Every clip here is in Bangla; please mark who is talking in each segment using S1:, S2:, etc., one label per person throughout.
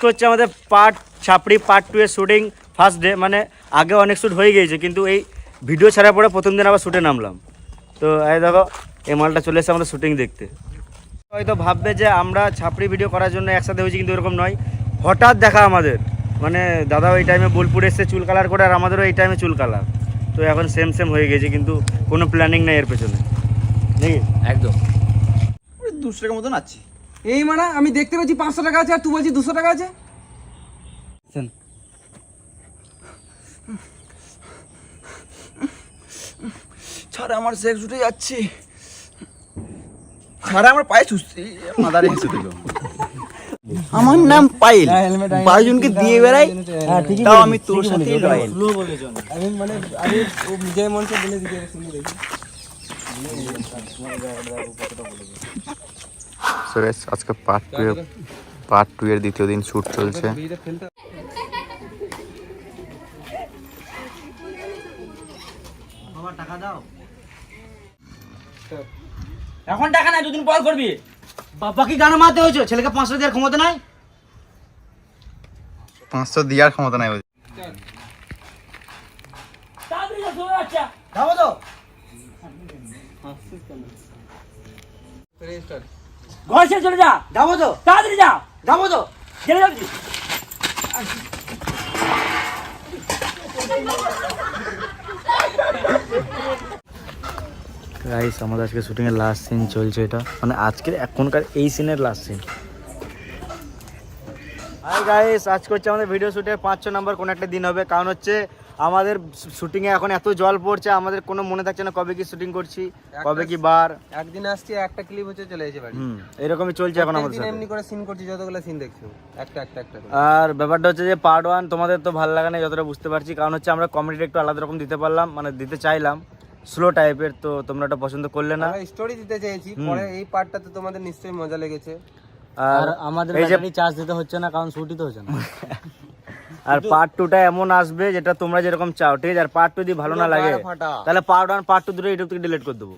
S1: হচ্ছে আমাদের ছাপড়ি পার্ট 2 এর শুটিং ফার্স্ট ডে, মানে আগে অনেক শ্যুট হয়ে গিয়েছে, কিন্তু এই ভিডিও ছাড়ার পরে প্রথম দিন আবার শ্যুটে নামলাম। তো এই দেখো এই মালটা চলে এসেছে আমাদের শুটিং দেখতে। হয়তো ভাববে যে আমরা ছাপড়ি ভিডিও করার জন্য একসাথে হয়েছি, কিন্তু এরকম নয়। হঠাৎ দেখা আমাদের, মানে দাদাও এই টাইমে বোলপুরে এসে চুল কালার করে, আর আমাদেরও এই টাইমে চুল কালার। তো এখন সেম সেম হয়ে গেছে, কিন্তু কোনো প্ল্যানিং নেই এর পেছনে, নাকি?
S2: একদম 200 টাকার মতন আছে।
S3: এই মানে আমি দেখতে পাচ্ছি 500 টাকা আছে আর তুই বলছিস 200 টাকা আছে।
S2: ছাড়া আমার সেক্স উঠে যাচ্ছে, ছাড়া আমার পায়ে চুষছি মাদারে হেসে দিল। আমার নাম পাইল, 22 জনকে দিয়ে বেড়াই, তাও আমি তোর সাথে লয়াল।
S3: আমি মানে আমি নিজের মনকে বলে দিতে শুনি দেখি।
S4: সুরেশ আজকে পার্ট 2 এর দ্বিতীয় দিন শুট চলছে।
S1: টাকা দাও।
S2: এখন টাকা নাই, দুদিন পর করবি।
S1: বাবা কি গান মারতে হয়েছে? ছেলেকে 500 দেওয়ার ক্ষমতা নাই?
S4: 500 দেওয়ার ক্ষমতা নাই।
S1: যাবো তো
S2: ঘর ছেড়ে চলে যা।
S1: যাবো তো
S2: তাড়াতাড়ি যা,
S1: যাবো তো
S2: চলে যাবি।
S1: গাইস আমাদের আজকে শুটিংয়ের লাস্ট সিন চলছে, এটা মানে আজকের এখনকার এই সিনের লাস্ট সিন। হাই গাইস, আজকে হচ্ছে আমাদের ভিডিও শুটে 500 নম্বর কোনো একটা দিন হবে, কারণ হচ্ছে আমাদের শুটিংয়ে এখন এত জল পড়ছে, আমাদের কোনো মনে থাকছে না কবে কি শুটিং করছি, কবে কি বার।
S3: একদিন আসছি একটা ক্লিপ হচ্ছে চলে এসে বাড়ি।
S1: এরকমই চলছে এখন আমাদের সাথে।
S3: এমনি করে সিন করছি, যতগুলো সিন দেখছো একটা করে।
S1: আর ব্যাপারটা হচ্ছে যে পার্ট 1 তোমাদের তো ভালো লাগে না, যতটা বুঝতে পারছি, কারণ হচ্ছে আমরা কমেডিটা একটু আলাদা রকম দিতে পারলাম, মানে দিতে চাইলাম স্লো টাইপের, তো তোমরা ওটা পছন্দ করলে না।
S3: আমরা স্টোরি দিতে চেয়েছি, পরে এই পার্টটাতে তোমাদের নিশ্চয়ই মজা লেগেছে।
S1: আর আমাদের ব্যাটারি চার্জ দিতে হচ্ছে না, কারণ শুটই তো হচ্ছে না। আর পার্ট 2টা এমন আসবে যেটা তোমরা যেরকম চাও, ঠিক আছে? আর পার্ট 2 যদি ভালো না লাগে তাহলে পার্ট 1 পার্ট 2 দুটো ইউটিউব থেকে ডিলিট করে দেবো।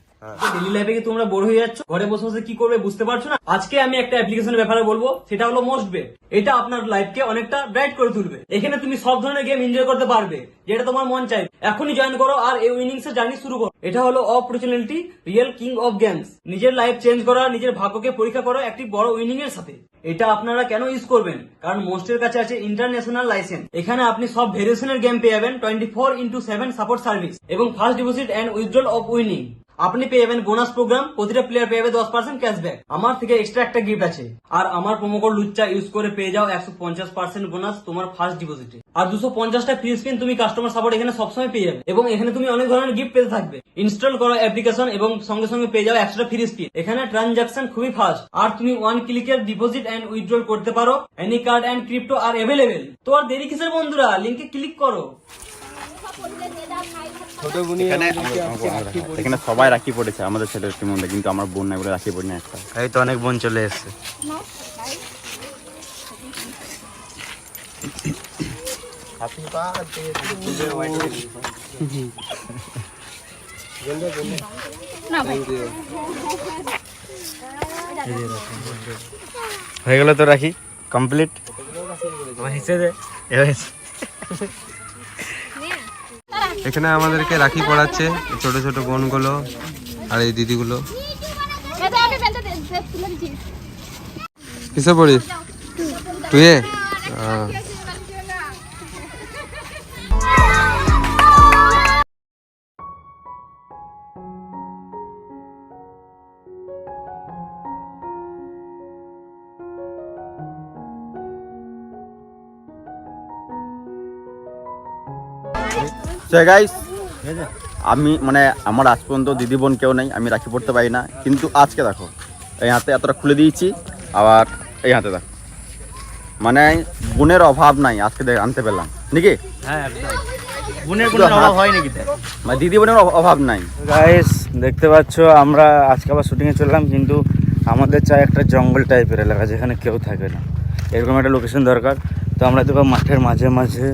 S2: ডেইলি লাইফে কি তোমরা বোর হয়ে যাচ্ছ, ঘরে বসে বসে কি করবে বুঝতে পারছো না? আজকে আমি একটা অ্যাপ্লিকেশনের ব্যাপারে বলবো, সেটা হলো মোস্ট বেট। এটা আপনার লাইফকে অনেকটা ব্রাইট করে তুলবে। এখানে তুমি সব ধরনের গেম এনজয় করতে পারবে, যেটা তোমার মন চাই। এখনই জয়েন করো আর এই উইনিংস এর জার্নি শুরু করো। এটা হলো opportunity, real king of games. নিজের লাইফ চেঞ্জ করা, নিজের ভাগ্যকে পরীক্ষা করা একটি বড় উইনিং এর সাথে। এটা আপনারা কেন ইউজ করবেন? কারণ মোস্টের কাছে আছে ইন্টারন্যাশনাল লাইসেন্স। এখানে আপনি সব ভেরিয়েশনের গেম পেয়ে যাবেন 24/7 সাপোর্ট সার্ভিস এবং fast deposit and withdrawal of winning. আপনি পেয়ে যাবেন বোনাস প্রোগ্রাম, প্রতিটা প্লেয়ার পেয়ে যাবে 10% ক্যাশব্যাক। আমার থেকে এক্সট্রা একটা গিফট আছে, আর আমার প্রোমো কোড লুচ্চা ইউজ করে পেয়ে যাও 150% বোনাস তোমার ফার্স্ট ডিপোজিটে। আর 250টা ফ্রি স্পিন তুমি কাস্টমার সাপোর্ট এখানে সবসময় পেয়ে যাবে, এবং এখানে তুমি অনেক ধরনের গিফট পেতে থাকবে। ইনস্টল করো অ্যাপ্লিকেশন এবং সঙ্গে সঙ্গে পেয়ে যাও 100টা ফ্রি স্পিন। এখানে ট্রানজাকশন খুবই ফাস্ট, আর তুমি 1 ক্লিকের ডিপোজিট এন্ড উইথড্রল করতে পারো। Any card and crypto are available. তো আর দেরি কিসের বন্ধুরা, লিংকে ক্লিক করো।
S4: এখানে সবাই রাখি পড়েছে আমাদের ছেলের মধ্যে, কিন্তু আমার বোন নাই বলে রাখি পড়ি না একটা।
S1: এই তো অনেক বোন চলে এসছে। হয়ে গেল তো রাখি কমপ্লিট।
S3: এখানে আমাদেরকে রাখি পড়াচ্ছে ছোট ছোট বোনগুলো আর এই দিদিগুলো। কিসে পড়িস তুই?
S4: গাইস আমি মানে আমার আজ পর্যন্ত দিদি বোন কেউ নেই, আমি রাখি পড়তে পারি না, কিন্তু আজকে দেখো এই হাতে এতটা খুলে দিয়েছি, আবার এই হাতে দেখো, মানে বোনের অভাব নাই আজকে আনতে পেলাম নাকি?
S1: হ্যাঁ একদম, বোনের কোনো অভাব হয় নাকি?
S4: মানে দিদি বোনের অভাব নাই।
S1: গাইস দেখতে পাচ্ছ আমরা আজকে আবার শুটিংয়ে চললাম, কিন্তু আমাদের চাই একটা জঙ্গল টাইপের এলাকা যেখানে কেউ থাকে না, এরকম একটা লোকেশন দরকার। তো আমরা তো মাঠের মাঝে